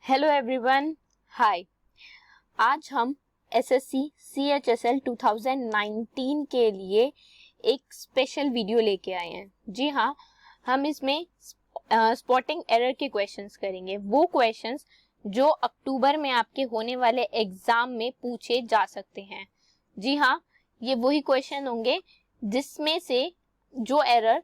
Hello everyone, हाय। आज हम SSC CHSL 2019 के लिए एक स्पेशल वीडियो लेके आए हैं। जी हाँ, हम इसमें स्पॉटिंग एरर के क्वेश्चंस करेंगे, वो क्वेश्चंस जो अक्टूबर में आपके होने वाले एग्जाम में पूछे जा सकते हैं। जी हाँ, ये वही क्वेश्चन होंगे जिसमें से जो एरर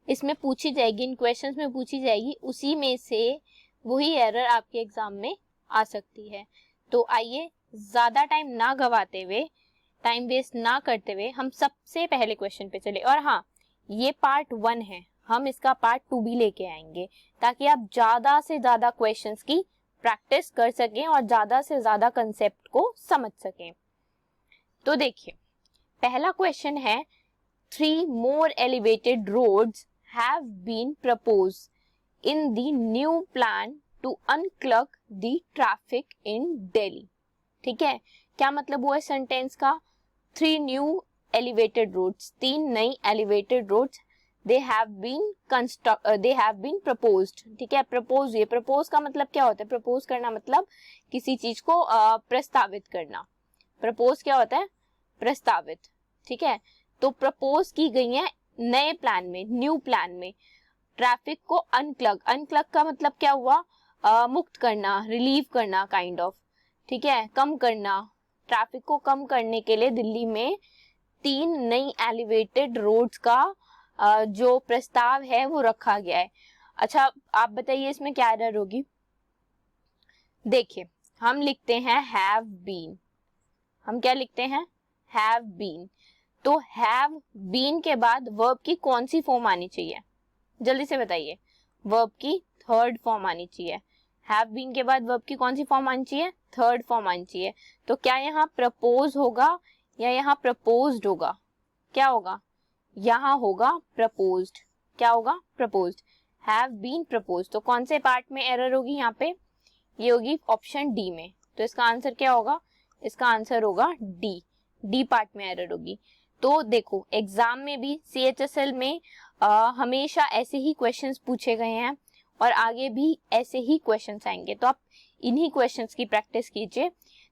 इसमें पूछी जाएगी, इन क्वेश्चंस में पूछी जाएगी, उसी में से वही एरर आपके एग्जाम में आ सकती है। तो आइए ज्यादा टाइम ना गवाते हुए, टाइम वेस्ट ना करते हुए हम सबसे पहले क्वेश्चन पे चले। और हाँ, ये पार्ट 1 है, हम इसका पार्ट 2 भी लेके आएंगे ताकि आप ज्यादा से ज्यादा क्वेश्चंस की प्रैक्टिस कर सकें और ज्यादा से ज्यादा कंसेप्ट को समझ सकें। तो देखिए, पहला क्वेश्चन है, 3 more elevated roads have been proposed in the new plan to unclog the traffic in Delhi। ठीक है, क्या मतलब हुआ सेंटेंस का? 3 new elevated roads, 3 नई elevated roads, they have been proposed। ठीक है, प्रपोज, ये प्रपोज का मतलब क्या होता है? प्रपोज करना मतलब किसी चीज को प्रस्तावित करना। प्रपोज क्या होता है? प्रस्तावित। ठीक है, तो प्रपोज की गई है नए प्लान में, न्यू प्लान में, ट्रैफिक को अनक्लग। अनक्लग का मतलब क्या हुआ? मुक्त करना, रिलीव करना, काइंड ऑफ। ठीक है, कम करना। ट्रैफिक को कम करने के लिए दिल्ली में 3 नई एलिवेटेड रोड्स का जो प्रस्ताव है वो रखा गया है। अच्छा, आप बताइए इसमें क्या एरर होगी? देखिए, हम लिखते हैं हैव बीन। हम क्या लिखते हैं? Have been. तो हैव बीन के बाद वर्ब की कौन सी फॉर्म आनी चाहिए? जल्दी से बताइए। वर्ब की थर्ड फॉर्म आनी चाहिए। हैव बीन के बाद वर्ब की कौन सी फॉर्म आनी चाहिए? थर्ड फॉर्म आनी चाहिए। तो क्या यहाँ प्रपोज होगा या यहाँ प्रपोज्ड होगा? क्या होगा? यहाँ होगा प्रपोज्ड। क्या होगा? प्रपोज्ड। Have been proposed. तो कौन से पार्ट में एरर होगी यहाँ पे? ये होगी ऑप्शन डी में। तो इसका आंसर क्या होगा? इसका आंसर होगा डी। डी पार्ट में एरर होगी। तो देखो, एग्जाम में भी सीएचएसएल में हमेशा ऐसे ही क्वेश्चंस पूछे गए हैं और आगे भी ऐसे ही क्वेश्चंस आएंगे। तो आप इन्हीं क्वेश्चंस की प्रैक्टिस कीजिए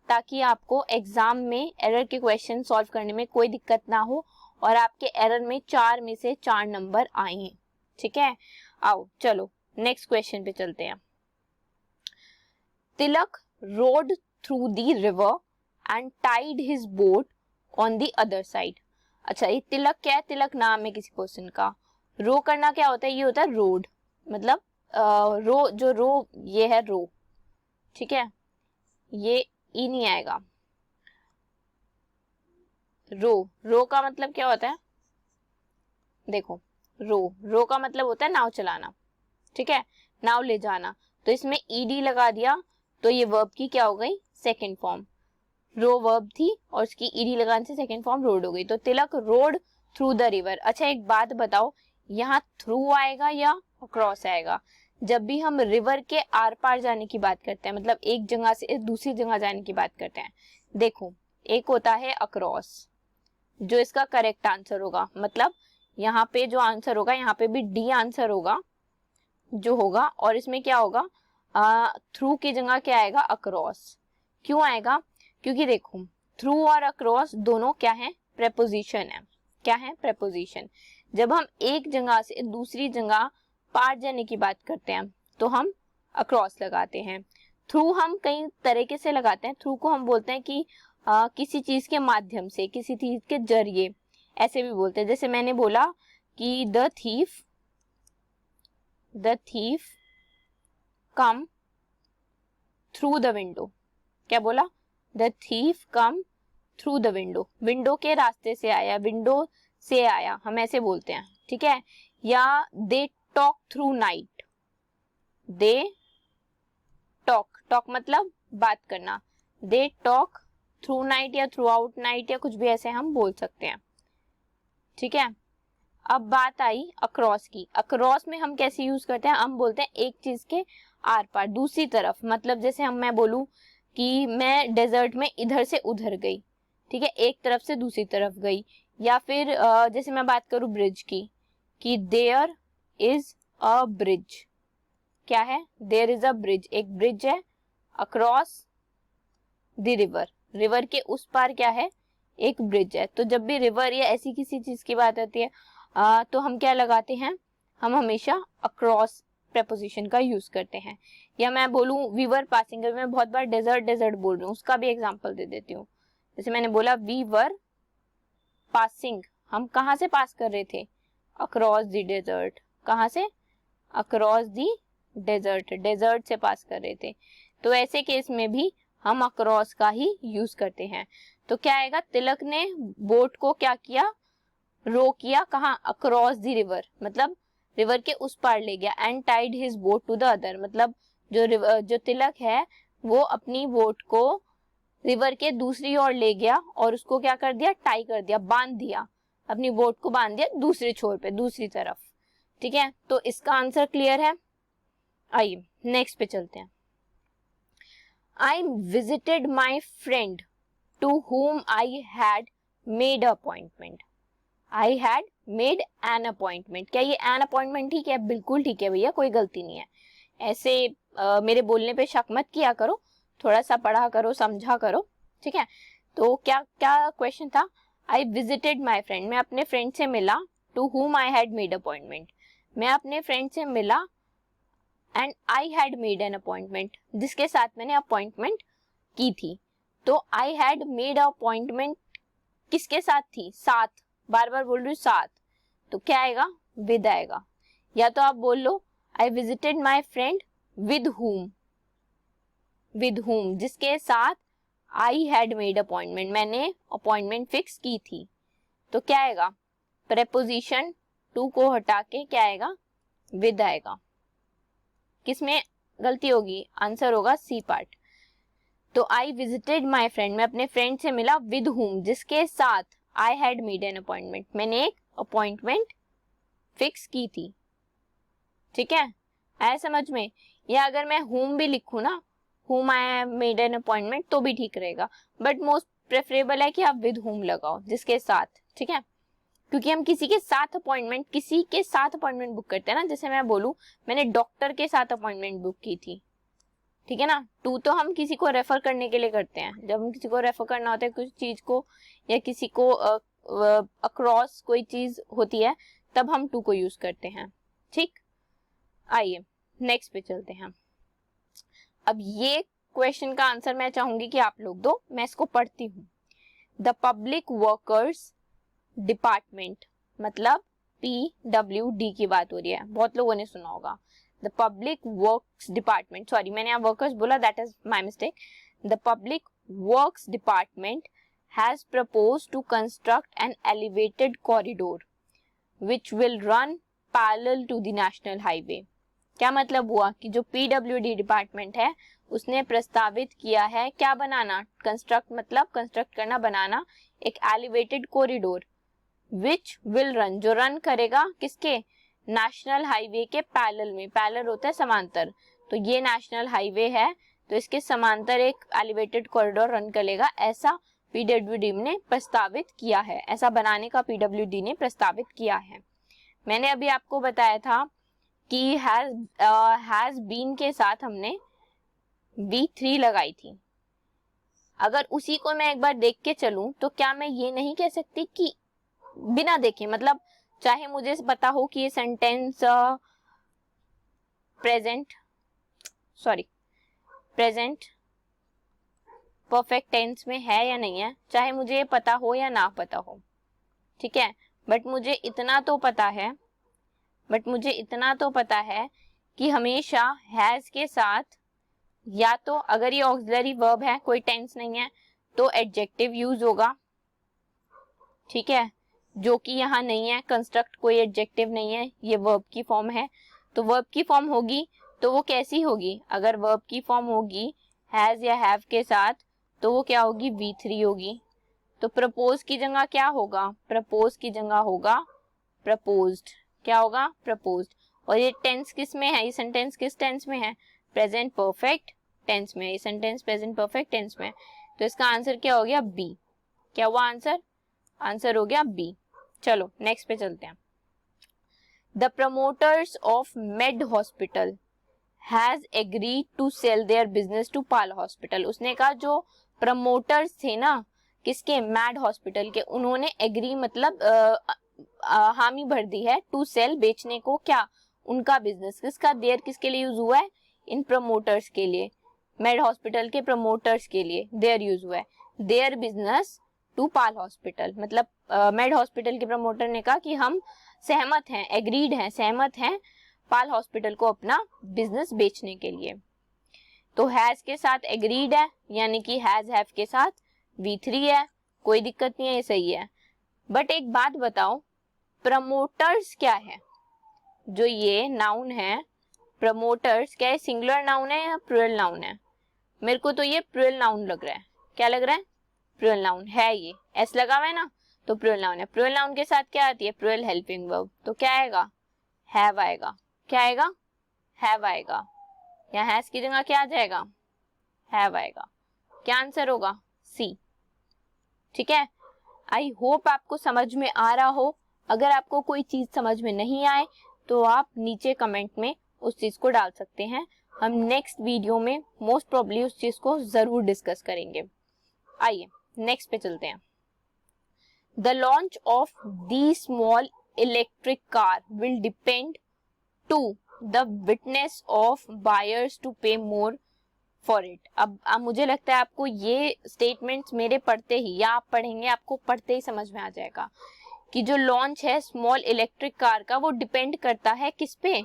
ताकि आपको एग्जाम में एरर के क्वेश्चन सॉल्व करने में कोई दिक्कत ना हो और आपके एरर में 4 में से 4 नंबर आए। ठीक है, आओ चलो नेक्स्ट क्वेश्चन पे चलते हैं। Tilak rode through the river and tied his boat on the other side. अच्छा, ये तिलक क्या है? तिलक नाम है किसी पर्सन का। रो करना क्या होता है? ये होता है रोड, मतलब रो, जो रो, ये है रो। ठीक है, ये ई नहीं आएगा। रो का मतलब क्या होता है? देखो, रो का मतलब होता है नाव चलाना। ठीक है, नाव ले जाना। तो इसमें ईडी लगा दिया तो ये वर्ब की क्या हो गई? Second form. रो वर्ब थी और उसकी ईडी लगाने से सेकेंड फॉर्म रोड हो गई। तो तिलक रोड थ्रू द रिवर। अच्छा, एक बात बताओ, यहाँ थ्रू आएगा या अक्रॉस आएगा? जब भी हम रिवर के आर पार जाने की बात करते हैं, मतलब एक जगह से दूसरी जगह जाने की बात करते हैं, देखो, एक होता है अक्रॉस, जो इसका करेक्ट आंसर होगा। मतलब यहाँ पे जो आंसर होगा, यहाँ पे भी डी आंसर होगा जो होगा। और इसमें क्या होगा? थ्रू की जगह क्या आएगा? अक्रॉस। क्यों आएगा? क्योंकि देखो, थ्रू और अक्रॉस दोनों क्या है? प्रेपोजिशन है। क्या है? प्रेपोजिशन। जब हम एक जगह से दूसरी जगह पार जाने की बात करते हैं तो हम अक्रॉस लगाते हैं। थ्रू हम कई तरीके से लगाते हैं। थ्रू को हम बोलते हैं कि किसी चीज के माध्यम से, किसी चीज के जरिए, ऐसे भी बोलते हैं। जैसे मैंने बोला कि the thief come through the window. क्या बोला? The thief come through the window. Window के रास्ते से आया, विंडो से आया, हम ऐसे बोलते हैं। ठीक है, या they talk through night. They talk मतलब बात करना। दे टॉक थ्रू नाइट या थ्रू आउट नाइट या कुछ भी ऐसे हम बोल सकते हैं। ठीक है, अब बात आई अक्रॉस की। अक्रॉस में हम कैसे यूज करते हैं? हम बोलते हैं एक चीज के आर पार, दूसरी तरफ। मतलब जैसे मैं बोलूं कि मैं डेजर्ट में इधर से उधर गई। ठीक है, एक तरफ से दूसरी तरफ गई। या फिर जैसे मैं बात करूं ब्रिज की, कि देयर इज अ ब्रिज। क्या है? देयर इज अ ब्रिज, एक ब्रिज है अक्रॉस द रिवर, रिवर के उस पार क्या है, एक ब्रिज है। तो जब भी रिवर या ऐसी किसी चीज की बात आती है तो हम क्या लगाते हैं, हम हमेशा अक्रॉस प्रेपोजिशन का यूज करते हैं। या मैं बोलूं वी वर पासिंग, मैं बहुत बार डेजर्ट डेजर्ट बोल रही हूँ, उसका भी एग्जांपल दे देती हूँ। जैसे मैंने बोला वी वर पासिंग, हम कहाँ से पास कर रहे थे, अक्रॉस द डेजर्ट। कहाँ से, अक्रॉस द डेजर्ट, डेजर्ट से पास कर रहे थे। तो ऐसे केस में भी हम अक्रॉस का ही यूज करते हैं। तो क्या आएगा, तिलक ने बोट को क्या किया, रो किया, कहाँ, अक्रॉस द रिवर, मतलब रिवर के उस पार ले गया। And tied his boat to the other, मतलब जो तिलक है वो अपनी बोट को रिवर के दूसरी ओर ले गया और उसको क्या कर दिया, टाई कर दिया, बांध दिया, अपनी बोट को बांध दिया दूसरे छोर पे, दूसरी तरफ। ठीक है, तो इसका आंसर क्लियर है। आइए नेक्स्ट पे चलते हैं। I visited my friend to whom I had made appointment. I had made an appointment. क्या ये an appointment ठीक है, बिल्कुल ठीक है भैया, कोई गलती नहीं है। ऐसे मेरे बोलने पे शक मत किया करो, थोड़ा सा पढ़ा करो, समझा करो। ठीक है, तो क्या क्या क्वेश्चन था, I visited my friend, मैं अपने फ्रेंड से मिला, to whom I had made appointment, मैं अपने फ्रेंड से मिला, and I had made an appointment, जिसके साथ मैंने अपॉइंटमेंट की थी। तो आई हैड मेड अपॉइंटमेंट किसके साथ थी, साथ, बार बार बोल रही हूँ साथ, तो क्या आएगा, विद आएगा। या तो आप बोल लो I visited my friend with whom, with whom जिसके साथ आई हैड मेड अपॉइंटमेंट, मैंने अपॉइंटमेंट फिक्स की थी। तो क्या आएगा, प्रेपोजिशन टू को हटा के क्या आएगा, विद आएगा। किसमें गलती होगी, आंसर होगा सी पार्ट। तो आई विजिटेड माई फ्रेंड, मैं अपने फ्रेंड से मिला, विद हुम जिसके साथ I had made an appointment, मैंने एक अपॉइंटमेंट फिक्स की थी। ठीक है, आया समझ में। या अगर मैं हुम भी लिखूं ना, हुम आई मेड एन अपॉइंटमेंट, तो भी ठीक रहेगा, बट मोस्ट प्रेफरेबल है कि आप विद हुम लगाओ, जिसके साथ। ठीक है, क्योंकि हम किसी के साथ अपॉइंटमेंट बुक करते हैं ना। जैसे मैं बोलूं मैंने डॉक्टर के साथ अपॉइंटमेंट बुक की थी, ठीक है ना। टू तो हम किसी को रेफर करने के लिए करते हैं, जब हम किसी को रेफर करना होता है कुछ चीज को, या किसी को अक्रॉस कोई चीज होती है, तब हम टू को यूज करते हैं। ठीक, आइए नेक्स्ट पे चलते हैं। अब ये क्वेश्चन का आंसर मैं चाहूंगी कि आप लोग दो, मैं इसको पढ़ती हूँ। द पब्लिक वर्कर्स डिपार्टमेंट, मतलब PWD की बात हो रही है, बहुत लोगों ने सुना होगा। The public works department, sorry मैंने यहाँ वर्कर्स बोला, that is my mistake. The public works department has proposed to construct an elevated corridor which will run parallel to the national highway. क्या मतलब हुआ कि जो PWD डिपार्टमेंट है उसने प्रस्तावित किया है क्या बनाना, कंस्ट्रक्ट मतलब कंस्ट्रक्ट करना, बनाना एक elevated corridor which will run, जो रन करेगा किसके, नेशनल हाईवे के पैरेलल में, पैरेलल होता है समांतर, तो ये नेशनल हाईवे है तो इसके समांतर एक एलिवेटेड कॉरिडोर रन करेगा, ऐसा PWD ने प्रस्तावित किया है, ऐसा बनाने का PWD ने प्रस्तावित किया है। मैंने अभी आपको बताया था कि हैज बीन के साथ हमने V3 लगाई थी। अगर उसी को मैं एक बार देख के चलूं तो क्या मैं ये नहीं कह सकती कि बिना देखे, मतलब चाहे मुझे पता हो कि ये सेंटेंस प्रेजेंट परफेक्ट टेंस में है या नहीं है, चाहे मुझे ये पता हो या ना पता हो, ठीक है, बट मुझे इतना तो पता है कि हमेशा हैज के साथ या तो अगर ये ऑक्सिलरी वर्ब है, कोई टेंस नहीं है, तो एडजेक्टिव यूज होगा। ठीक है, जो कि यहाँ नहीं है, कंस्ट्रक्ट कोई एडजेक्टिव नहीं है, ये वर्ब की फॉर्म है, तो वर्ब की फॉर्म होगी तो वो कैसी होगी, अगर वर्ब की फॉर्म होगी हैज या हैव के साथ तो वो क्या होगी, V3 होगी। तो प्रपोज की जगह क्या होगा, प्रपोज की जगह होगा प्रपोज्ड, क्या होगा, प्रपोज्ड। और ये टेंस किस में है, ये सेंटेंस किस टेंस में है, प्रेजेंट परफेक्ट टेंस में, ये सेंटेंस प्रेजेंट परफेक्ट टेंस में। तो इसका आंसर क्या हो गया, बी। क्या हुआ आंसर हो गया बी। चलो नेक्स्ट पे चलते हैं। The promoters of Med hospital has agreed to sell their business to Pal hospital. उसने कहा जो प्रमोटर्स थे ना किसके, मैड हॉस्पिटल के, उन्होंने एग्री मतलब हामी भर दी है टू सेल, बेचने को, क्या, उनका बिजनेस। किसका, देयर किसके लिए यूज हुआ है, इन प्रमोटर्स के लिए, मैड हॉस्पिटल के प्रमोटर्स के लिए देयर यूज हुआ है, there business to Pal hospital. मतलब मैड हॉस्पिटल के प्रमोटर ने कहा कि हम सहमत हैं, एग्रीड हैं, सहमत हैं पाल हॉस्पिटल को अपना बिजनेस बेचने के लिए। तो हैज के साथ एग्रीड है, यानी कि हैज हैव के साथ V3 है, कोई दिक्कत नहीं है, ये सही है। बट एक बात बताओ, प्रमोटर्स क्या है, जो ये नाउन है प्रमोटर्स, क्या है, सिंगुलर नाउन है या प्लूरल नाउन है? मेरे को तो ये प्लूरल नाउन लग रहा है। क्या लग रहा है, प्लूरल नाउन है, ये एस लगा हुआ है ना, तो प्लूरल नाउन है। प्लूरल नाउन के साथ क्या आती है, प्लूरल हेल्पिंग वर्ब, तो क्या आएगा, हैव आएगा। क्या आएगा, हैव आएगा। या हैज की जगह क्या आ जाएगा, हैव आएगा। क्या आंसर होगा, सी। ठीक है, आई होप आपको समझ में आ रहा हो। अगर आपको कोई चीज समझ में नहीं आए तो आप नीचे कमेंट में उस चीज को डाल सकते हैं, हम नेक्स्ट वीडियो में मोस्ट प्रोबेबली उस चीज को जरूर डिस्कस करेंगे। आइए नेक्स्ट पे चलते हैं। The launch of the small electric car will depend to the witness of buyers to pay more for it. अब मुझे लगता है आपको ये स्टेटमेंट्स मेरे पढ़ते ही, या आप पढ़ेंगे आपको पढ़ते ही समझ में आ जाएगा कि जो लॉन्च है स्मॉल इलेक्ट्रिक कार का, वो डिपेंड करता है किस पे,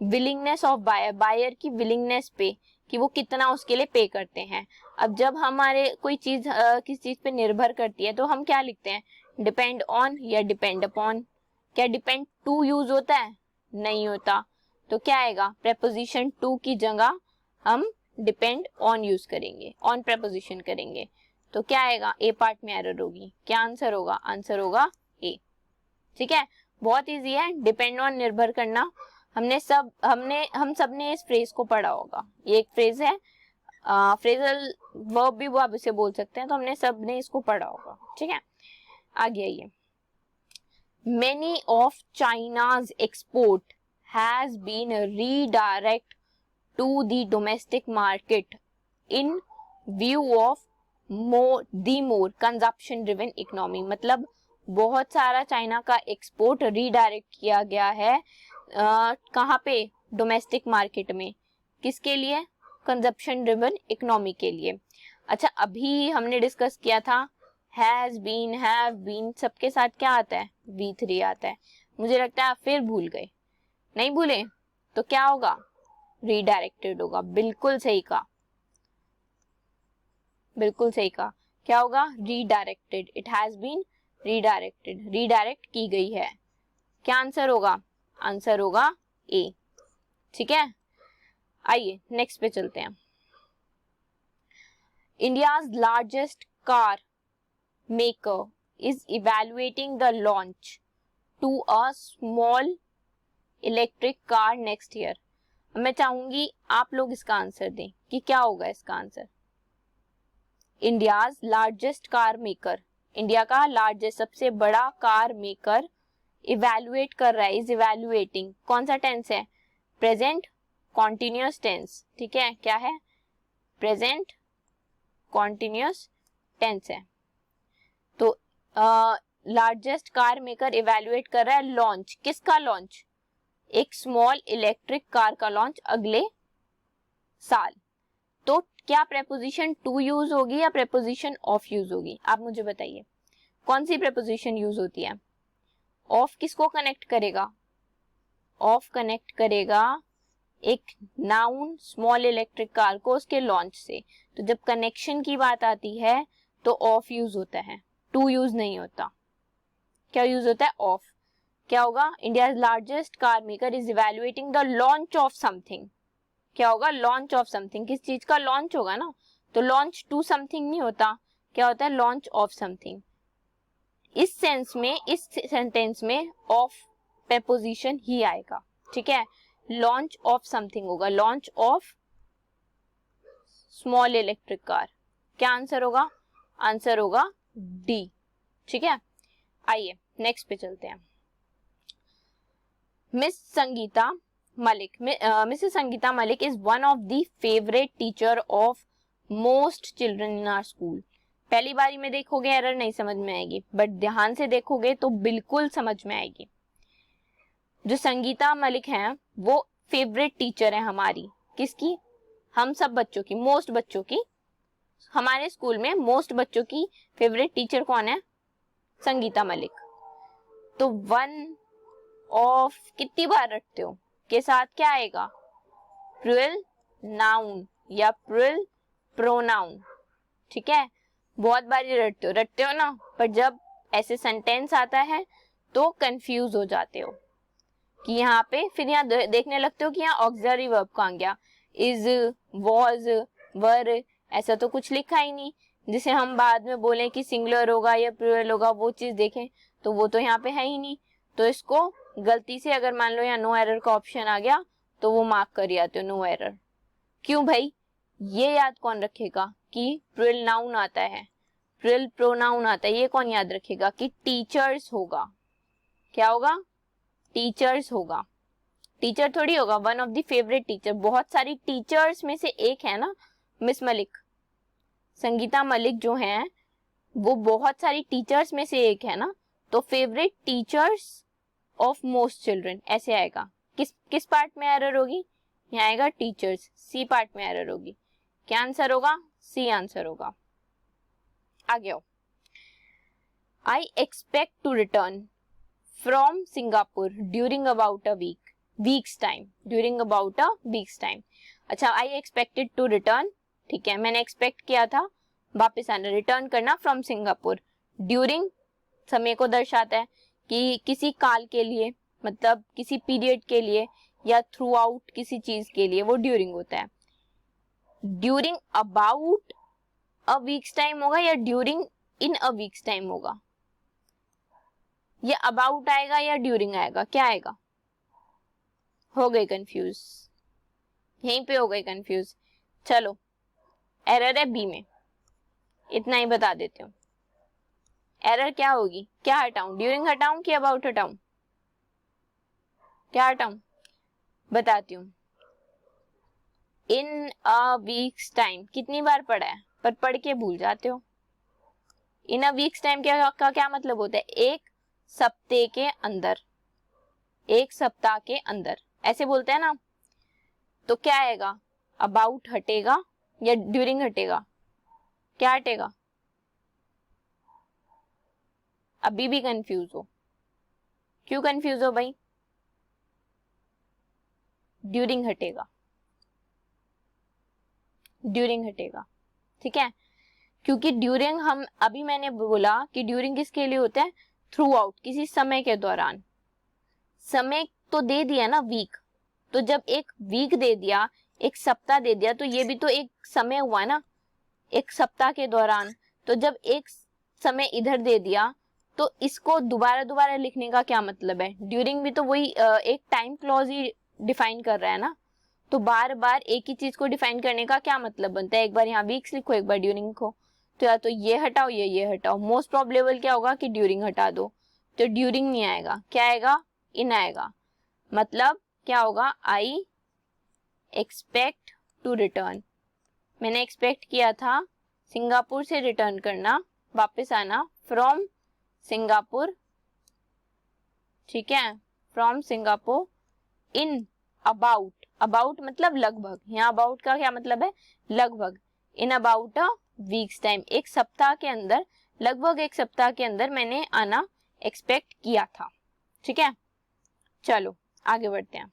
विलिंगनेस ऑफ बायर, बायर की विलिंगनेस पे, कि वो कितना उसके लिए पे करते हैं। अब जब हमारे कोई चीज किस चीज पे निर्भर करती है तो हम क्या लिखते हैं, डिपेंड ऑन या डिपेंड अपॉन। क्या डिपेंड टू यूज होता है, नहीं होता, तो क्या आएगा, प्रेपोजिशन टू की जगह हम डिपेंड ऑन यूज करेंगे, ऑन प्रेपोजिशन करेंगे, तो क्या आएगा, ए पार्ट में एरर होगी। क्या आंसर होगा, आंसर होगा ए। ठीक है, बहुत इजी है, डिपेंड ऑन निर्भर करना। हम सब ने इस फ्रेज को पढ़ा होगा, ये एक फ्रेज है, फ्रेजल वर्ब भी वो आप इसे बोल सकते हैं, तो हमने सब ने इसको पढ़ा होगा। ठीक है, आगे आइए। Many of China's export has been redirect to the domestic market in view of more consumption driven economy। मतलब बहुत सारा चाइना का एक्सपोर्ट रीडायरेक्ट किया गया है कहाँ पे, डोमेस्टिक मार्केट में, किसके लिए, कंजप्शन ड्रिवन इकोनॉमी के लिए। अच्छा, अभी हमने डिस्कस किया था हैज बीन, हैव बीन, सबके साथ क्या आता है, V3 आता है। मुझे लगता है आप फिर भूल गए, नहीं भूले तो क्या होगा, रीडायरेक्टेड होगा। बिल्कुल सही कहा, बिल्कुल सही कहा। क्या होगा, redirected, it has been redirected, redirect की गई है। क्या आंसर होगा, आंसर होगा ए। ठीक है, आइए नेक्स्ट पे चलते हैं। India's largest car maker is evaluating the launch to a small electric car next year. मैं चाहूंगी आप लोग इसका आंसर दें कि क्या होगा इसका answer. India's largest car maker, India का लार्जेस्ट सबसे बड़ा कार मेकर इवेलुएट कर रहा है, इज इवेलुएटिंग, कौन सा टेंस है, प्रेजेंट कॉन्टिन्यूअस टेंस। ठीक है, क्या है, प्रेजेंट कॉन्टिन्यूअस टेंस है। तो लार्जेस्ट कार मेकर इवेलुएट कर रहा है लॉन्च, किसका लॉन्च, एक स्मॉल इलेक्ट्रिक कार का लॉन्च अगले साल। तो क्या प्रेपोजिशन टू यूज होगी या प्रेपोजिशन ऑफ यूज होगी, आप मुझे बताइए कौन सी प्रेपोजिशन यूज होती है। ऑफ किसको कनेक्ट करेगा, ऑफ कनेक्ट करेगा एक नाउन स्मॉल इलेक्ट्रिक कार को उसके लॉन्च से। तो जब कनेक्शन की बात आती है तो ऑफ यूज होता है, टू यूज नहीं होता। क्या यूज होता है, ऑफ। क्या होगा, India largest car maker is evaluating the launch of something. क्या होगा, लॉन्च ऑफ समथिंग, किस चीज का लॉन्च होगा ना, तो लॉन्च टू समथिंग नहीं होता, क्या होता है, लॉन्च ऑफ समथिंग। इस सेंस में, इस सेंटेंस में ऑफ प्रेपोजिशन ही आएगा। ठीक है, लॉन्च ऑफ समथिंग होगा, launch of small electric car. क्या आंसर होगा, आंसर होगा डी। ठीक है, आइए नेक्स्ट पे चलते हैं। Miss Sangeeta Malik, Mrs. Sangeeta Malik is one of the favorite teacher of most children in our school. पहली बारी में देखोगे एरर नहीं समझ में आएगी, बट ध्यान से देखोगे तो बिल्कुल समझ में आएगी। जो संगीता मलिक हैं वो फेवरेट टीचर है हमारी, किसकी? हम सब बच्चों की, मोस्ट बच्चों की। हमारे स्कूल में मोस्ट बच्चों की फेवरेट टीचर कौन है? संगीता मलिक। तो वन ऑफ कितनी बार रटते हो के साथ क्या आएगा? प्लूरल नाउन या प्लूरल प्रोनाउन, ठीक है? बहुत बार रटते हो ना, पर जब ऐसे सेंटेंस आता है तो कंफ्यूज हो जाते हो कि यहाँ पे फिर यहाँ देखने लगते हो कि यहाँ ऑक्सिलरी वर्ब कहाँ गया, इज, वॉज, वर, ऐसा तो कुछ लिखा ही नहीं जिसे हम बाद में बोलें कि सिंगुलर होगा या प्लूरल होगा, वो चीज देखें तो वो तो यहाँ पे है ही नहीं। तो इसको गलती से अगर मान लो यहाँ नो एरर का ऑप्शन आ गया तो वो मार्क कर जाते हो नो एरर। क्यों भाई? ये याद कौन रखेगा कि प्लूरल नाउन आता है, प्लूरल प्रोनाउन आता है, ये कौन याद रखेगा कि टीचर्स होगा। क्या होगा? टीचर्स होगा। टीचर थोड़ी होगा one of the favourite teacher. बहुत सारी टीचर्स में से एक है ना मिस मलिक, संगीता मलिक जो हैं वो बहुत सारी टीचर्स में से एक है ना, तो favourite teachers of most children ऐसे आएगा। किस पार्ट में एरर होगी? यहाँ आएगा टीचर्स, सी पार्ट में एरर होगी। क्या आंसर होगा? सी आंसर होगा। आगे आओ। I expect to return from Singapore during about a week's time. अच्छा, आई एक्सपेक्टेड टू रिटर्न, ठीक है, मैंने एक्सपेक्ट किया था वापस आना, रिटर्न करना फ्रॉम सिंगापुर। ड्यूरिंग समय को दर्शाता है कि किसी काल के लिए, मतलब किसी पीरियड के लिए या थ्रू आउट किसी चीज के लिए, वो ड्यूरिंग होता है। During about a week's time होगा या during in a week's time होगा? ये अबाउट आएगा या ड्यूरिंग आएगा? क्या आएगा? हो गई कंफ्यूज, यहीं पे हो गई कंफ्यूज। चलो, एरर है बी में, इतना ही बता देती हूँ। एरर क्या होगी? क्या हटाऊं? ड्यूरिंग हटाऊं कि अबाउट हटाऊं? क्या हटाऊं बताती हूँ। इन अ वीक्स टाइम कितनी बार पढ़ा है, पर पढ़ के भूल जाते हो। इन अ वीक्स टाइम का क्या मतलब होता है? एक सप्ताह के अंदर, एक सप्ताह के अंदर ऐसे बोलते हैं ना। तो क्या आएगा? अबाउट हटेगा या ड्यूरिंग हटेगा? क्या हटेगा? अभी भी कंफ्यूज हो? क्यों कंफ्यूज हो भाई? ड्यूरिंग हटेगा, ड्यूरिंग हटेगा, ठीक है? क्योंकि ड्यूरिंग हम अभी मैंने बोला कि ड्यूरिंग किसके लिए होता है? थ्रू आउट, किसी समय के दौरान। समय तो दे दिया ना वीक, तो जब एक वीक दे दिया, एक सप्ताह दे दिया, तो ये भी तो एक समय हुआ ना, एक सप्ताह के दौरान। तो जब एक समय इधर दे दिया तो इसको दोबारा लिखने का क्या मतलब है? ड्यूरिंग भी तो वही एक टाइम क्लॉज ही डिफाइन कर रहा है ना, तो बार बार एक ही चीज को डिफाइन करने का क्या मतलब बनता है? एक बार यहाँ वीक्स लिखो, एक बार ड्यूरिंग लिखो, तो या तो ये हटाओ या ये हटाओ। मोस्ट प्रोबेबल क्या होगा कि ड्यूरिंग हटा दो, तो ड्यूरिंग नहीं आएगा, क्या आएगा? इन आएगा। मतलब क्या होगा? आई एक्सपेक्ट टू रिटर्न, मैंने एक्सपेक्ट किया था सिंगापुर से रिटर्न करना, वापस आना, फ्रॉम सिंगापुर, ठीक है, from Singapore in about, about मतलब लगभग, यहाँ अबाउट का क्या मतलब है? लगभग। In about a week's time, एक सप्ताह के अंदर, लगभग एक सप्ताह के अंदर मैंने आना एक्सपेक्ट किया था, ठीक है? चलो आगे बढ़ते हैं।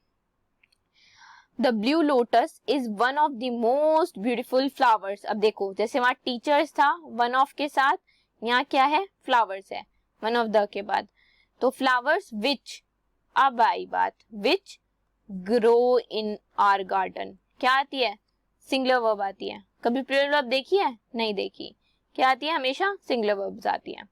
The blue lotus is one of the most beautiful flowers. अब देखो, जैसे वहां टीचर्स था वन ऑफ के साथ, यहाँ क्या है? फ्लावर्स है वन ऑफ द के बाद। तो फ्लावर्स विच, अब आई बात, which grow in our garden, क्या आती है? सिंगुलर वर्ब आती है। कभी प्लूरल वर्ब देखी है? नहीं देखी। क्या आती है? हमेशा सिंगुलर वर्ब्स आती है,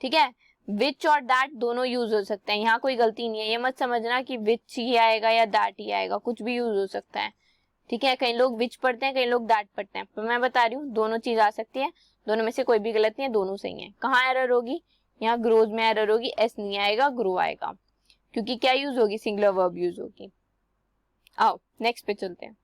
ठीक है? विच और दैट दोनों यूज हो सकते हैं, यहाँ कोई गलती नहीं है। ये मत समझना कि विच ही आएगा या दैट ही आएगा, कुछ भी यूज हो सकता है, ठीक है? कई लोग विच पढ़ते हैं, कई लोग दैट पढ़ते हैं, पर मैं बता रही हूँ दोनों चीज आ सकती है, दोनों में से कोई भी गलत नहीं है, दोनों सही है। कहाँ एरर होगी? यहाँ ग्रोज में एरर होगी, एस नहीं आएगा, ग्रो आएगा, क्योंकि क्या यूज होगी? सिंगुलर वर्ब यूज होगी। आओ नेक्स्ट पे चलते हैं।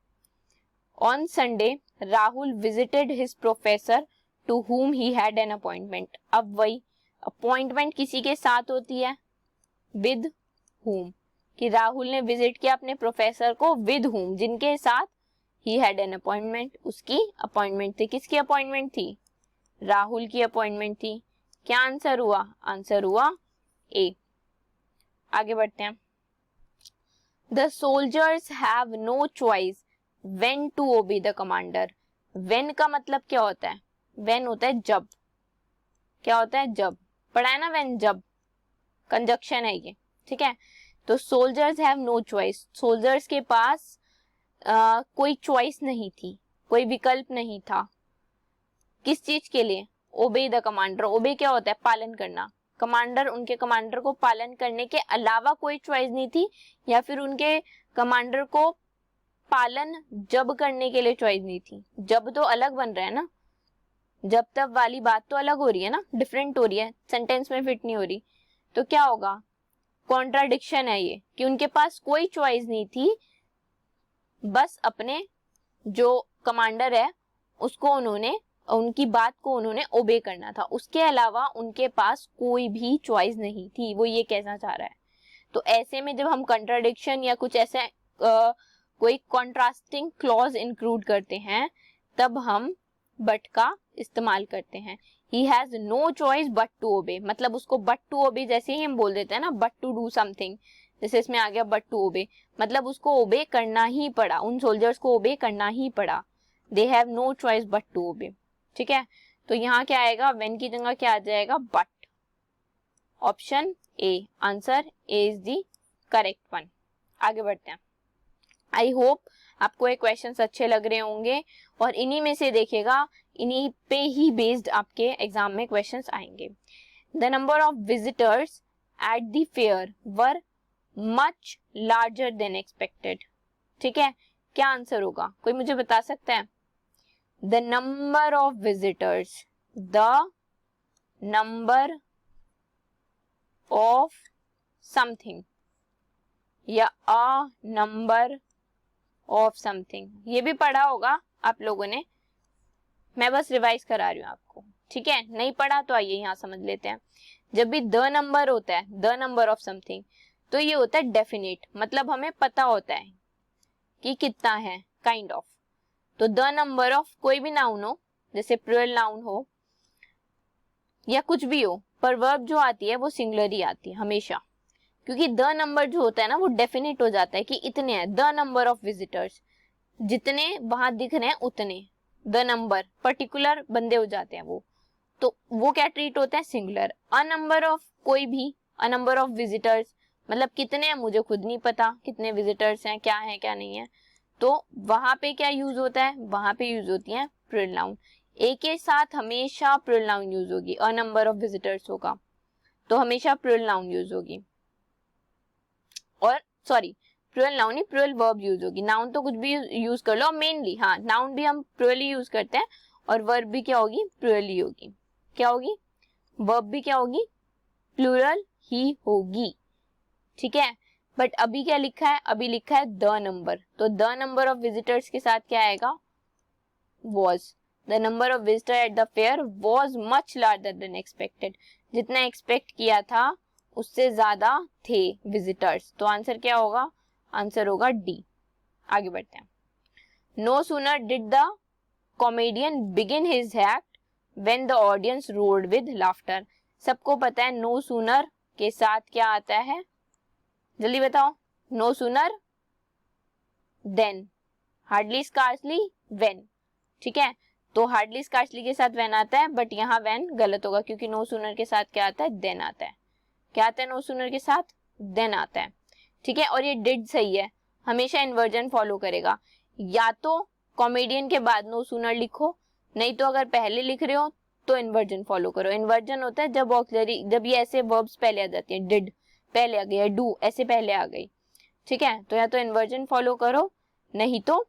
On Sunday Rahul visited his professor to whom he had an appointment। अब वही अपॉइंटमेंट किसी के साथ होती है, विद whom, कि राहुल ने विजिट किया अपने प्रोफेसर को विद whom, जिनके साथ he had an appointment, उसकी अपॉइंटमेंट थी। किसकी अपॉइंटमेंट थी? राहुल की अपॉइंटमेंट थी। क्या आंसर हुआ? आंसर हुआ ए। आगे बढ़ते हैं। The soldiers have no choice when to obey the commander। when का मतलब क्या होता है? when होता है जब। क्या होता है? जब। पढ़ा है ना when, जब। कंजक्शन है ये, ठीक है। तो soldiers have no choice, soldiers के पास कोई चॉइस नहीं थी, कोई विकल्प नहीं था। किस चीज के लिए? Obey the commander. ओबे क्या होता है? पालन करना। कमांडर, उनके कमांडर को पालन करने के अलावा कोई चॉइस नहीं थी, या फिर उनके कमांडर को पालन जब करने के लिए चॉइस नहीं थी। जब तो अलग बन रहा है ना, जब तब वाली बात तो अलग हो रही है ना, डिफरेंट हो रही है, सेंटेंस में फिट नहीं हो रही। तो क्या होगा? कॉन्ट्राडिक्शन है ये, कि उनके पास कोई चॉइस नहीं थी, बस अपने जो कमांडर है उसको उन्होंने, उनकी बात को उन्होंने ओबे करना था, उसके अलावा उनके पास कोई भी चॉइस नहीं थी। वो ये कहना चाह रहा है। तो ऐसे में जब हम कंट्राडिक्शन या कुछ ऐसे कोई कॉन्ट्रास्टिंग क्लॉज इंक्लूड करते हैं, तब हम बट का इस्तेमाल करते हैं। He has no choice but to obey, मतलब उसको बट टू ओबे जैसे ही हम बोल देते हैं ना, बट टू डू समथिंग, जैसे इसमें आ गया बट टू ओबे, मतलब उसको ओबे करना ही पड़ा, उन सोल्जर्स को ओबे करना ही पड़ा। They have no choice but to obey, ठीक है। तो यहाँ क्या आएगा? व्हेन की जगह क्या आ जाएगा? But. Option A, answer A is the correct one. आगे बढ़ते हैं। आई होप आपको ये क्वेश्चंस अच्छे लग रहे होंगे, और इन्हीं में से देखिएगा, इन्हीं पे ही बेस्ड आपके एग्जाम में क्वेश्चंस आएंगे। The number of visitors at the fair were much larger than expected, ठीक है। क्या आंसर होगा? कोई मुझे बता सकता है? The number of visitors, the number of something, या अ नंबर ऑफ समथिंग, ये भी पढ़ा होगा आप लोगों ने, मैं बस रिवाइज करा रही हूँ आपको, ठीक है। नहीं पढ़ा तो आइए यहाँ समझ लेते हैं। जब भी द नंबर होता है, द नंबर ऑफ समथिंग, तो ये होता है डेफिनेट, मतलब हमें पता होता है कि कितना है, काइंड ऑफ। तो द नंबर ऑफ कोई भी नाउन हो, जैसे प्लूरल नाउन हो या कुछ भी हो, पर वर्ब जो आती है वो सिंगुलर ही आती है हमेशा, क्योंकि द नंबर जो होता है ना वो डेफिनेट हो जाता है कि इतने हैं। द नंबर ऑफ विजिटर्स, जितने वहां दिख रहे हैं उतने, द नंबर पर्टिकुलर बंदे हो जाते हैं वो, तो वो क्या ट्रीट होता है? सिंगुलर। अ नंबर ऑफ कोई भी, अ नंबर ऑफ विजिटर्स, मतलब कितने हैं मुझे खुद नहीं पता कितने विजिटर्स हैं, क्या है क्या नहीं है, तो वहां पे क्या यूज होता है? वहां पे यूज होती है प्लूरल नाउन। ए के साथ हमेशा प्लूरल नाउन यूज होगी। अ नंबर ऑफ विजिटर्स होगा तो हमेशा प्लूरल नाउन यूज होगी, और सॉरी प्लूरल नाउन ही, प्लूरल वर्ब यूज होगी। नाउन तो कुछ भी यूज कर लो, मेनली हाँ नाउन भी हम प्लूरल यूज करते हैं, और वर्ब भी क्या होगी? प्लूरल ही होगी। क्या होगी? वर्ब भी क्या होगी? प्लूरल ही होगी, ठीक है। बट अभी क्या लिखा है? अभी लिखा है द नंबर, तो द नंबर ऑफ विजिटर्स के साथ क्या आएगा? Was. The number of visitor at the fair was much larger than expected, जितना एक्सपेक्ट किया था उससे ज्यादा थे विजिटर्स। तो आंसर क्या होगा? आंसर होगा डी। आगे बढ़ते हैं। No sooner did the comedian begin his act when the audience roared with laughter. सबको पता है नो सूनर के साथ क्या आता है, जल्दी बताओ। No sooner than, hardly scarcely when, ठीक है। तो हार्डली स्कार्सली के साथ व्हेन आता है, बट यहाँ व्हेन गलत होगा, क्योंकि नो सूनर के साथ क्या आता है? देन आता है। क्या आता है नो सूनर के साथ? देन आता है, ठीक है। और ये डिड सही है, हमेशा इन्वर्जन फॉलो करेगा। या तो कॉमेडियन के बाद नो सूनर लिखो, नहीं तो अगर पहले लिख रहे हो तो इन्वर्जन फॉलो करो। इन्वर्जन होता है जब ऑक्सिलरी, जब ये ऐसे वर्ब्स पहले आ जाती हैं, डिड पहले आ गई, डू ऐसे पहले आ गई, ठीक है। तो या तो इन्वर्जन फॉलो करो, नहीं तो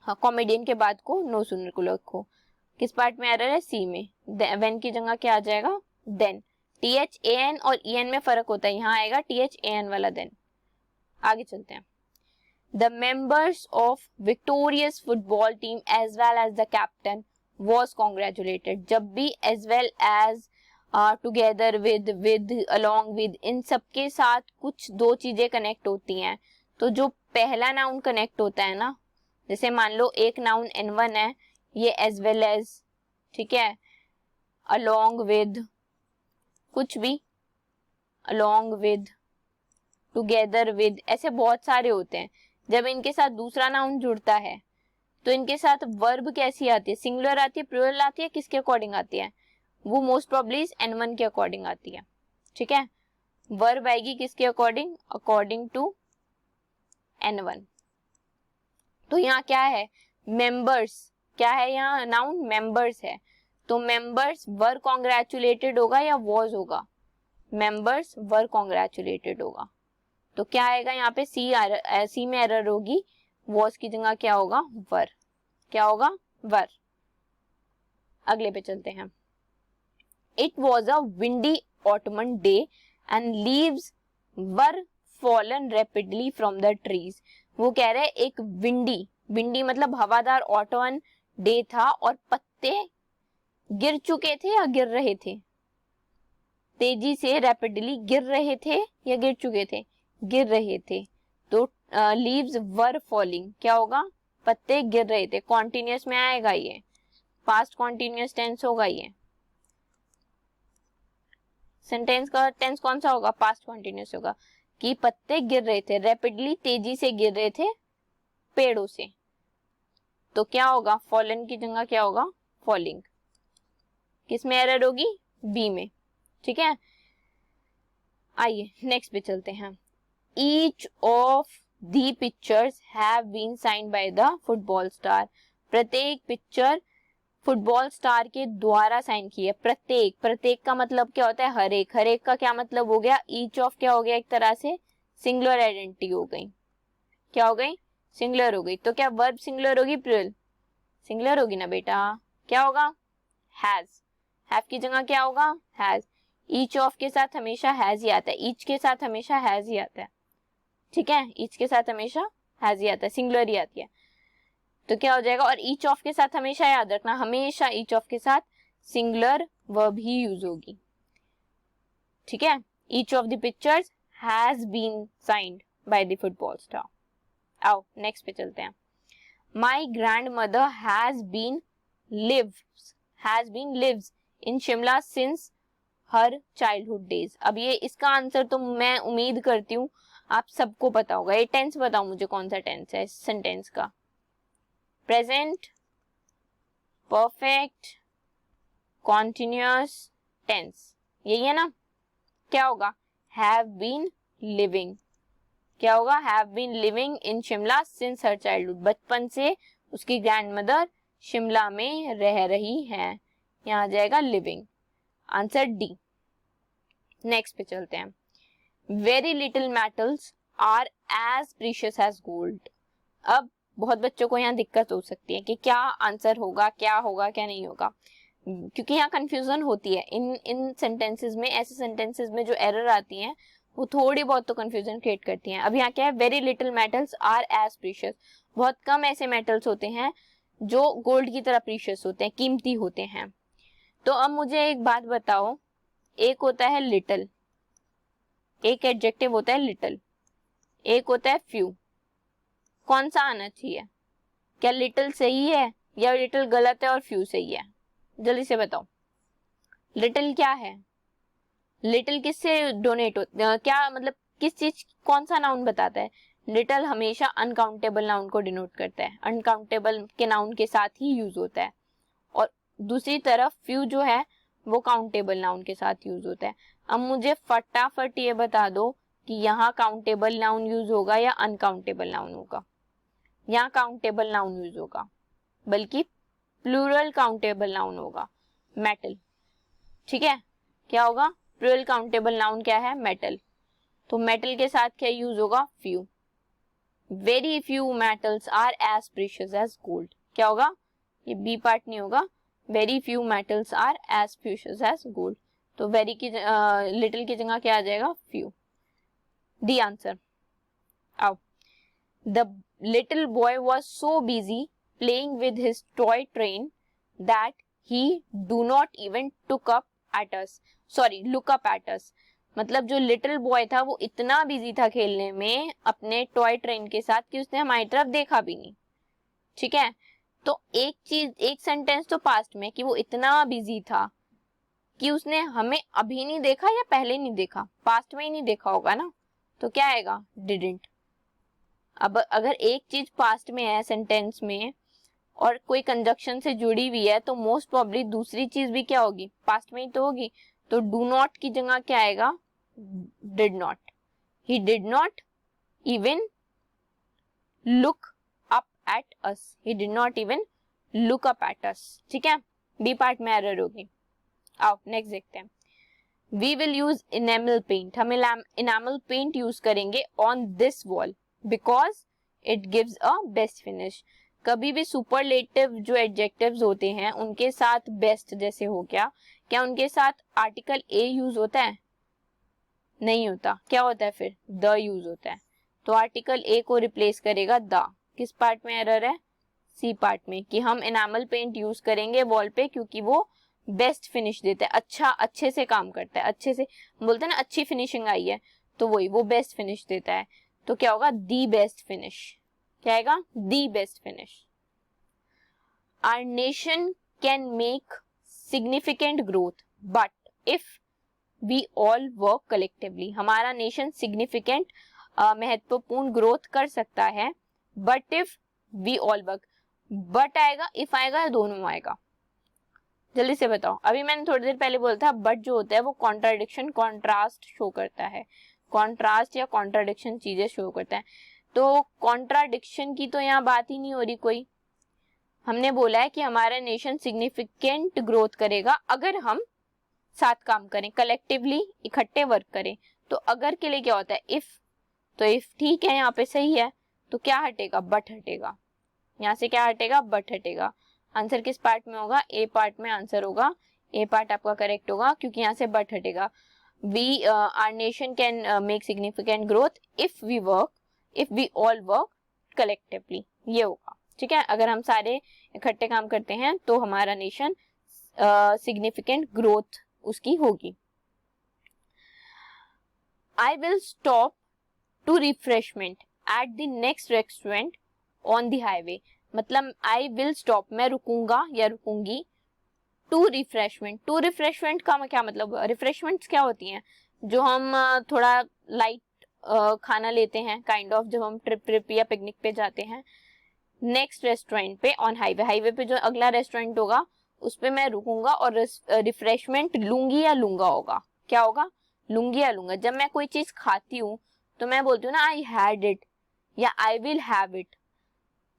हाँ कॉमेडियन के बाद को नो सूनर को लिखो। किस पार्ट में एरर है? सी में। व्हेन की जगह क्या आ जाएगा? देन। THAN और EN में फर्क होता है, यहाँ आएगा THAN वाला देन। आगे चलते हैं। The members of victorious football team as well as the captain was congratulated. जब भी as well as together with along with इन सब के साथ कुछ दो चीजें कनेक्ट होती हैं, तो जो पहला नाउन कनेक्ट होता है ना, जैसे मान लो एक नाउन N1 है, ये as well as, ठीक है, along with, कुछ भी along with, together with, ऐसे बहुत सारे होते हैं. जब इनके साथ दूसरा नाउन जुड़ता है तो इनके साथ वर्ब कैसी आती है, सिंगुलर आती है, प्लूरल आती है, किसके अकॉर्डिंग आती है, वो मोस्ट प्रोबेबली N1 के अकॉर्डिंग आती है. ठीक है, वर्ब आएगी किसके अकॉर्डिंग, अकॉर्डिंग टू N1. तो यहाँ क्या है, मेंबर्स, क्या है यहाँ नाउन, मेंबर्स है, तो मेंबर्स वर कॉन्ग्रेचुलेटेड होगा या वॉज होगा, मेंबर्स वर कॉन्ग्रेचुलेटेड होगा. तो क्या आएगा यहाँ पे, सी में एरर होगी, वॉज की जगह क्या होगा, वर. क्या होगा, वर. अगले पे चलते हैं. It was a windy ottoman day and leaves were fallen rapidly from the trees. वो कह रहे एक विंडी, विंडी मतलब हवादार ऑटमन डे था और पत्ते गिर चुके थे या गिर रहे थे, तेजी से रैपिडली गिर रहे थे या गिर चुके थे, गिर रहे थे. तो लीव्स वर फॉलिंग, क्या होगा, पत्ते गिर रहे थे. कॉन्टिन्यूअस में आएगा, ये पास्ट कॉन्टिन्यूअस टेंस होगा. ये सेंटेंस का टेंस कौन सा होगा, पास्ट कॉन्टिन्यूअस होगा, कि पत्ते गिर रहे थे, रैपिडली तेजी से गिर रहे थे पेड़ों से. तो क्या होगा, फॉलन की जगह क्या होगा, फॉलिंग. किस में एरर होगी, बी में. ठीक है, आइए नेक्स्ट पे चलते हैं. Each of the pictures have been signed by the football star. प्रत्येक पिक्चर फुटबॉल स्टार के द्वारा साइन की है. प्रत्येक, प्रत्येक का मतलब क्या होता है, हर एक. हर एक का क्या मतलब हो गया, ईच ऑफ क्या हो गया, एक तरह से सिंगुलर आइडेंटिटी हो गई. क्या हो गई, सिंगुलर हो गई. तो क्या वर्ब सिंगुलर होगी, प्लूरल सिंगुलर होगी ना बेटा. क्या होगा, हैज. हैव की जगह क्या होगा, हैज. ईच ऑफ के साथ हमेशा हैज ही आता है, ईच के साथ हमेशा हैज ही आता है. ठीक है, ईच के साथ हमेशा हैज ही आता है, सिंगुलर ही आती है. तो क्या हो जाएगा, और ईच ऑफ के साथ हमेशा याद रखना, हमेशा ईच ऑफ के साथ सिंगुलर वर्ब ही यूज होगी. ठीक है, each of the pictures has been signed by the football star. आओ नेक्स्ट पे चलते हैं. My grandmother has been lives in Shimla since her childhood days. अब ये इसका आंसर तो मैं उम्मीद करती हूँ आप सबको पता होगा. ये टेंस बताओ मुझे, कौन सा टेंस है इस सेंटेंस का, प्रेजेंट, परफेक्ट, कॉन्टिन्यूअस टेंस, यही है ना. क्या होगा, हैव बीन लिविंग. क्या होगा, have been living in Shimla since her childhood. बचपन से उसकी ग्रैंडमदर शिमला में रह रही हैं. यहाँ आ जाएगा लिविंग. Answer D. नेक्स्ट पे चलते हैं. Very little metals are as precious as gold. अब बहुत बच्चों को यहाँ दिक्कत हो सकती है कि क्या आंसर होगा, क्या होगा, क्या नहीं होगा, क्योंकि यहाँ कंफ्यूजन होती है इन सेंटेंसेस में. ऐसे सेंटेंसेस में जो एरर आती हैं वो थोड़ी बहुत तो कंफ्यूजन क्रिएट करती हैं. अब यहाँ क्या है, very little metals are as precious. बहुत कम ऐसे मेटल्स होते हैं जो गोल्ड की तरह प्रीशियस होते हैं, कीमती होते हैं. तो अब मुझे एक बात बताओ, एक होता है लिटिल, एक एडजेक्टिव होता है लिटिल, एक होता है फ्यू. कौन सा आना चाहिए, क्या लिटिल सही है या लिटिल गलत है और फ्यू सही है, जल्दी से बताओ. लिटिल क्या है, लिटिल किससे डोनेट होता, क्या मतलब किस चीज, कौन सा नाउन बताता है. लिटिल हमेशा अनकाउंटेबल नाउन को डिनोट करता है, अनकाउंटेबल के नाउन के साथ ही यूज होता है. और दूसरी तरफ फ्यू जो है वो काउंटेबल नाउन के साथ यूज होता है. अब मुझे फटाफट ये बता दो कि यहाँ काउंटेबल नाउन यूज होगा या अनकाउंटेबल नाउन होगा. यहाँ काउंटेबल नाउन यूज होगा, बल्कि प्लूरल काउंटेबल नाउन होगा, मेटल. ठीक है, क्या होगा, प्लूरल काउंटेबल नाउन क्या है, मेटल. तो मेटल के साथ क्या यूज होगा, few. Very few metals are as precious as gold. क्या होगा, ये बी पार्ट नहीं होगा. Very few metals are as precious as gold. तो वेरी की लिटिल की जगह क्या आ जाएगा, फ्यू. D answer. आओ the little boy was so busy playing with his toy train that he do not even look up at us. मतलब जो लिटिल बॉय था वो इतना बिजी था खेलने में अपने टॉय ट्रेन के साथ कि उसने हमारी तरफ देखा भी नहीं। ठीक है, तो एक सेंटेंस तो पास्ट में कि वो इतना बिजी था कि उसने हमें अभी नहीं देखा या पहले नहीं देखा, पास्ट में ही नहीं देखा होगा ना, तो क्या आएगा, डिडंट। अब अगर एक चीज पास्ट में है सेंटेंस में और कोई कंजक्शन से जुड़ी हुई है तो मोस्ट प्रोबेबली दूसरी चीज भी क्या होगी, पास्ट में ही तो होगी। तो डू नॉट की जगह क्या आएगा, did not. He did not even look up at us, he did not even look up at अस। ठीक है, बी पार्ट में एरर होगी। आओ नेक्स्ट देखते हैं। We will use enamel paint, हम इनेमल पेंट यूज करेंगे on this wall because it gives a best finish. कभी भी सुपरलेटिव जो एडजेक्टिव्स होते हैं उनके साथ बेस्ट जैसे हो गया, क्या उनके साथ आर्टिकल ए यूज होता है, नहीं होता। क्या होता है फिर, द यूज होता है। तो आर्टिकल ए को रिप्लेस करेगा द। किस पार्ट में एरर है, सी पार्ट में, कि हम इनामल पेंट यूज करेंगे वॉल पे क्योंकि वो बेस्ट फिनिश देता है, अच्छा अच्छे से काम करता है, अच्छे से बोलते हैं ना अच्छी फिनिशिंग आई है, तो वही वो बेस्ट फिनिश देता है। तो क्या होगा, दी बेस्ट फिनिश। क्या आएगा, the best finish. Our nation can make significant growth but if we all work collectively. हमारा नेशन सिग्निफिकेंट महत्वपूर्ण ग्रोथ कर सकता है but if we all work. But आएगा, इफ आएगा या दोनों आएगा, जल्दी से बताओ। अभी मैंने थोड़ी देर पहले बोला था बट जो होता है वो कॉन्ट्राडिक्शन कॉन्ट्रास्ट शो करता है, कॉन्ट्रास्ट या कॉन्ट्राडिक्शन चीजें शो करता है। तो कॉन्ट्राडिक्शन की तो यहाँ बात ही नहीं हो रही कोई। हमने बोला है कि हमारा नेशन सिग्निफिकेंट ग्रोथ करेगा अगर हम साथ काम करें, कलेक्टिवली इकट्ठे वर्क करें। तो अगर के लिए क्या होता है, इफ। तो इफ ठीक है, यहाँ पे सही है, तो क्या हटेगा, बट हटेगा। यहाँ से क्या हटेगा, बट हटेगा। आंसर किस पार्ट में होगा, ए पार्ट में आंसर होगा। ए पार्ट आपका करेक्ट होगा क्योंकि यहाँ से बट हटेगा। We our nation can make significant growth if we all work collectively, ये होगा। ठीक है, अगर हम सारे इकट्ठे काम करते हैं तो हमारा नेशन सिग्निफिकेंट ग्रोथ उसकी होगी। I will stop to refreshment at the next restaurant on the highway. मतलब आई विल स्टॉप, मैं रुकूंगा या रुकूंगी, टू रिफ्रेशमेंट का क्या मतलब, रिफ्रेशमेंट्स क्या होती हैं, जो हम थोड़ा लाइट खाना लेते हैं काइंड ऑफ, जब हम ट्रिप या पिकनिक पे जाते हैं। नेक्स्ट रेस्टोरेंट पे ऑन हाईवे पे जो अगला रेस्टोरेंट होगा उस पे मैं रुकूंगा और रिफ्रेशमेंट लूंगी या लूंगा होगा। क्या होगा, लूंगी या लूंगा। जब मैं कोई चीज खाती हूँ तो मैं बोलती हूँ ना आई हैड इट या I will have it.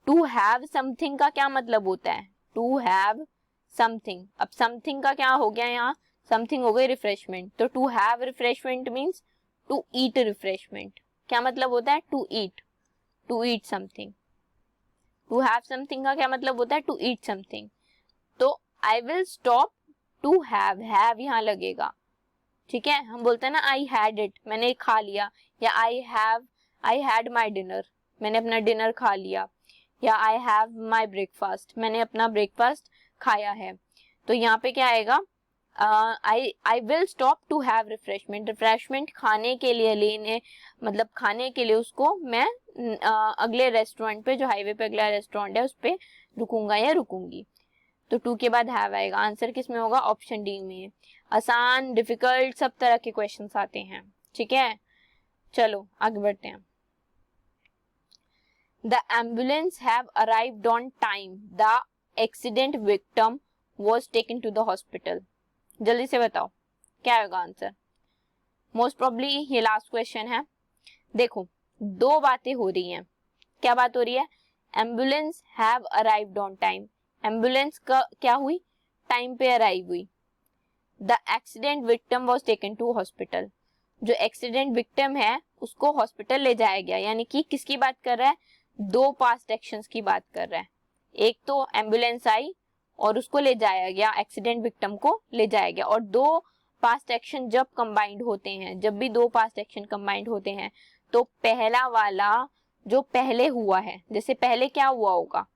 To have something का क्या मतलब होता है, टू हैव समथिंग। अब समथिंग का क्या हो गया, यहाँ समथिंग हो गई रिफ्रेशमेंट। तो to have refreshment means to eat refreshment. क्या मतलब होता है, to eat something. To have something का क्या मतलब होता है, टू ईट समथिंग। तो I will stop to have यहाँ लगेगा। ठीक है, हम बोलते हैं ना आई हैड इट, मैंने खा लिया, या आई हैड माई डिनर, मैंने अपना डिनर खा लिया, या आई हैव माई ब्रेकफास्ट, मैंने अपना ब्रेकफास्ट खाया है। तो यहाँ पे क्या आएगा, I will stop to have refreshment खाने के लिए, लेने मतलब खाने के लिए उसको मैं अगले रेस्टोरेंट पे, जो हाईवे पे अगला रेस्टोरेंट है उस पे रुकूंगा या रुकूंगी। तो टू के बाद हैव आएगा। आंसर किस में होगा, ऑप्शन डी में। आसान डिफिकल्ट सब तरह के क्वेश्चंस आते हैं। ठीक है, चलो आगे बढ़ते हैं। The ambulance have arrived on time, the accident victim was taken to the hospital. जल्दी से बताओ क्या होगा आंसर। मोस्ट प्रोबेबली ये लास्ट क्वेश्चन है। देखो दो बातें हो रही हैं। क्या बात हो रही है, ambulance have arrived on time, ambulance का क्या हुई, टाइम पे अराइव हुई। The accident victim was taken to hospital, जो एक्सीडेंट विक्टिम है उसको हॉस्पिटल ले जाया गया। यानी कि किसकी बात कर रहा है, दो पास्ट एक्शंस की बात कर रहा है। एक तो एम्बुलेंस आई और उसको ले जाया गया, एक्सीडेंट विक्टिम को ले जाया गया। और दो पास्ट एक्शन जब कंबाइंड होते हैं, जब भी दो पास्ट एक्शन कंबाइंड होते हैं तो पहला वाला जो पहले हुआ है, जैसे पहले क्या हुआ होगा,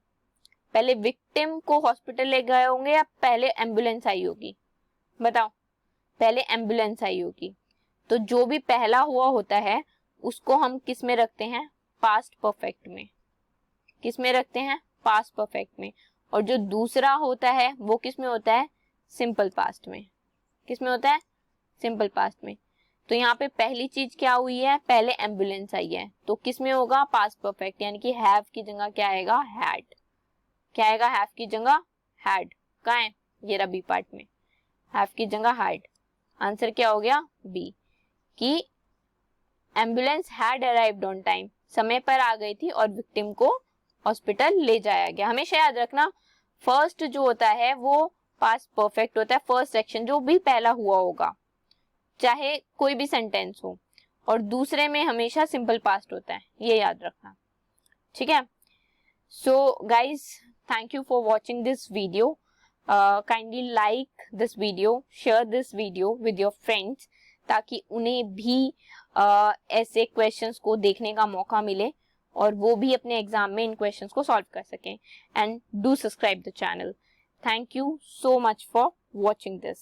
पहले विक्टिम को हॉस्पिटल ले गए होंगे या पहले एम्बुलेंस आई होगी, बताओ, पहले एम्बुलेंस आई होगी। तो जो भी पहला हुआ होता है उसको हम किस में रखते हैं, पास्ट परफेक्ट में। किस में रखते हैं, पास्ट परफेक्ट में। और जो दूसरा होता है वो किस में होता है, सिंपल पास्ट में। किस में होता है, सिंपल पास्ट में। तो यहाँ पे पहली चीज क्या हुई है, पहले एम्बुलेंस आई है, तो किस में होगा, पास्ट परफेक्ट, यानी कि हैव की जगह क्या आएगा, हैड। क्या आएगा, हैव की जगह हैड। कहाँ है, ये रहा बी पार्ट में, हैव की जगह हैड। आंसर क्या हो गया, बी, कि ambulance had arrived on time, समय पर आ गई थी और विक्टिम को हॉस्पिटल ले जाया गया। हमेशा याद रखना, फर्स्ट जो होता है वो पास्ट परफेक्ट होता है, फर्स्ट सेक्शन जो भी पहला हुआ होगा, चाहे कोई भी सेंटेंस हो, और दूसरे में हमेशा सिंपल पास्ट होता है, ये याद रखना, ठीक है। So guys, thank you for watching this video. Kindly like this video, share this video with your friends, ताकि उन्हें भी ऐसे क्वेश्चंस को देखने का मौका मिले और वो भी अपने एग्जाम में इन क्वेश्चंस को सॉल्व कर सकें। And do subscribe the channel. Thank you so much for watching this.